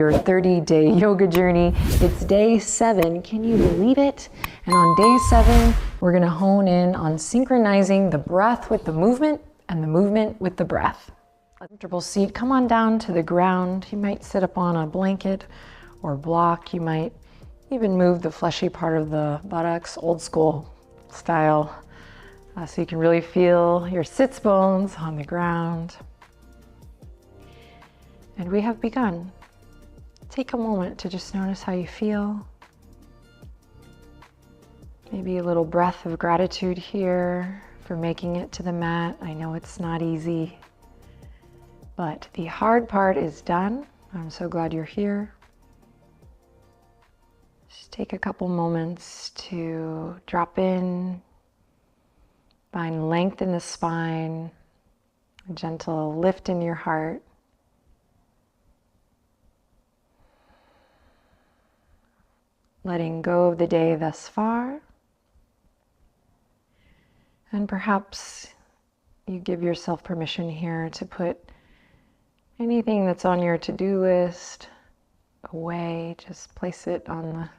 Your 30-day yoga journey. It's day 7. Can you believe it? And on day 7, we're going to hone in on synchronizing the breath with the movement and the movement with the breath. A comfortable seat. Come on down to the ground. You might sit up on a blanket or block. You might even move the fleshy part of the buttocks, old school style, so you can really feel your sits bones on the ground. And we have begun. Take a moment to just notice how you feel. Maybe a little breath of gratitude here for making it to the mat. I know it's not easy, but the hard part is done. I'm so glad you're here. Just take a couple moments to drop in, find length in the spine, a gentle lift in your heart. Letting go of the day thus far. And perhaps you give yourself permission here to put anything that's on your to-do list away. Just place it on the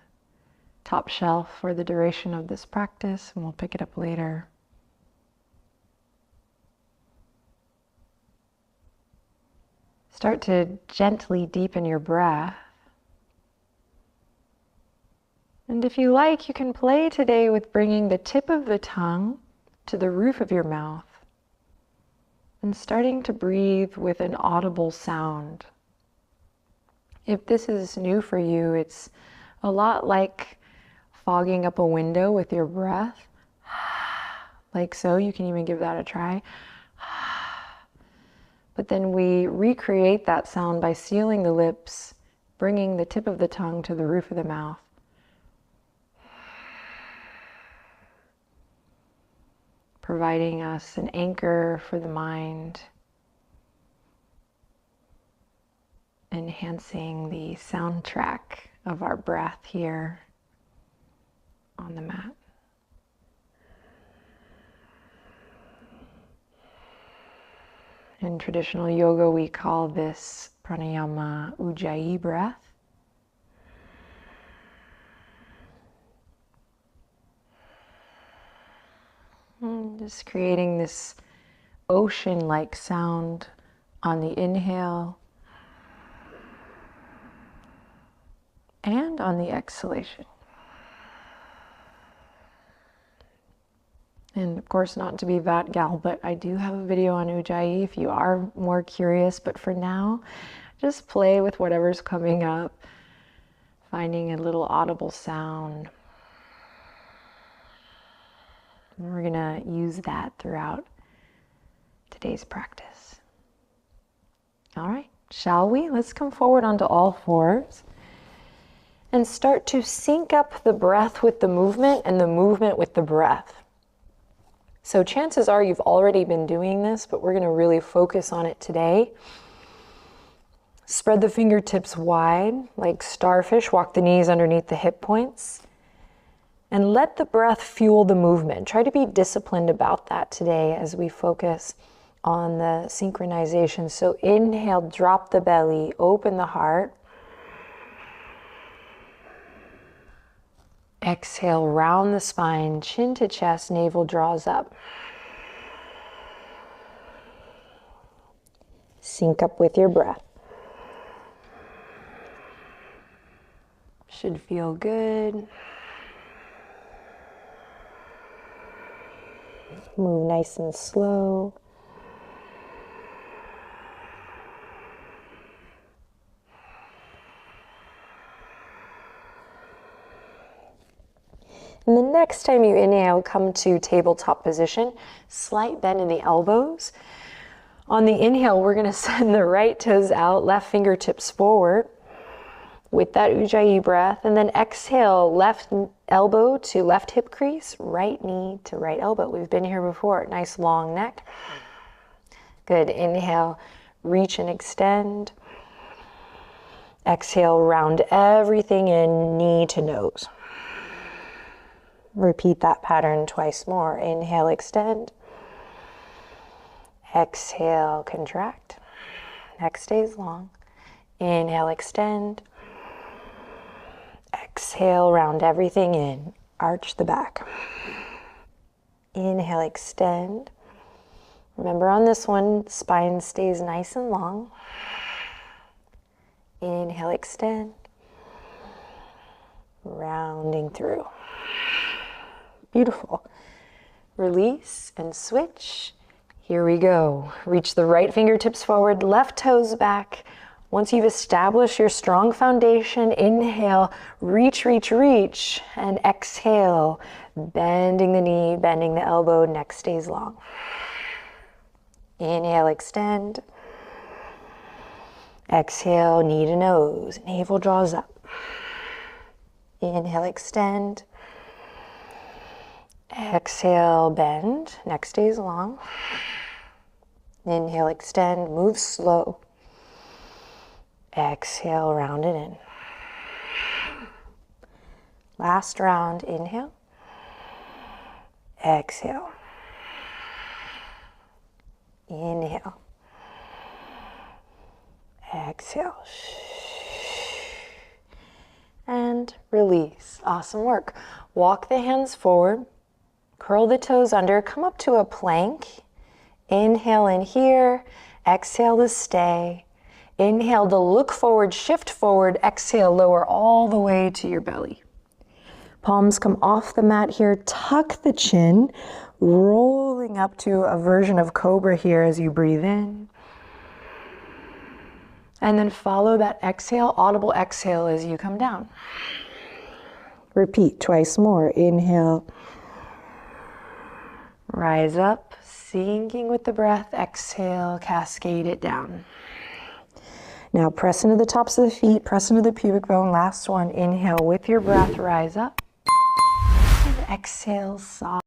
top shelf for the duration of this practice, and we'll pick it up later. Start to gently deepen your breath. And if you like, you can play today with bringing the tip of the tongue to the roof of your mouth and starting to breathe with an audible sound. If this is new for you, it's a lot like fogging up a window with your breath. Like so, you can even give that a try. But then we recreate that sound by sealing the lips, bringing the tip of the tongue to the roof of the mouth. Providing us an anchor for the mind, enhancing the soundtrack of our breath here on the mat. In traditional yoga, we call this pranayama ujjayi breath. Just creating this ocean-like sound on the inhale and on the exhalation. And of course, not to be that gal, but I do have a video on Ujjayi if you are more curious. But for now, just play with whatever's coming up, finding a little audible sound. And we're gonna use that throughout today's practice. All right, shall we? Let's come forward onto all fours and start to sync up the breath with the movement and the movement with the breath. So chances are you've already been doing this, but we're gonna really focus on it today. Spread the fingertips wide, like starfish. Walk the knees underneath the hip points. And let the breath fuel the movement. Try to be disciplined about that today as we focus on the synchronization. So inhale, drop the belly, open the heart. Exhale, round the spine, chin to chest, navel draws up. Sync up with your breath. Should feel good. Move nice and slow. And the next time you inhale, come to tabletop position. Slight bend in the elbows. On the inhale, we're gonna send the right toes out, left fingertips forward with that Ujjayi breath. And then exhale, left elbow to left hip crease, right knee to right elbow. We've been here before. Nice long neck. Good. Inhale, reach and extend. Exhale, round everything in, knee to nose. Repeat that pattern twice more. Inhale, extend. Exhale, contract. Neck stays long. Inhale, extend. Exhale, round everything in. Arch the back. Inhale, extend. Remember on this one, spine stays nice and long. Inhale, extend. Rounding through. Beautiful. Release and switch. Here we go. Reach the right fingertips forward, left toes back. Once you've established your strong foundation, inhale, reach, reach, reach, and exhale, bending the knee, bending the elbow, neck stays long. Inhale, extend. Exhale, knee to nose, navel draws up. Inhale, extend. Exhale, bend, neck stays long. Inhale, extend, move slow. Exhale, round it in. Last round, inhale. Exhale. Inhale. Exhale. And release. Awesome work. Walk the hands forward. Curl the toes under. Come up to a plank. Inhale in here. Exhale to stay. Inhale to look forward, shift forward. Exhale, lower all the way to your belly. Palms come off the mat here. Tuck the chin. Rolling up to a version of cobra here as you breathe in. And then follow that exhale, audible exhale as you come down. Repeat twice more. Inhale. Rise up, sinking with the breath. Exhale, cascade it down. Now press into the tops of the feet, press into the pubic bone. Last one. Inhale with your breath, rise up. And exhale, soft.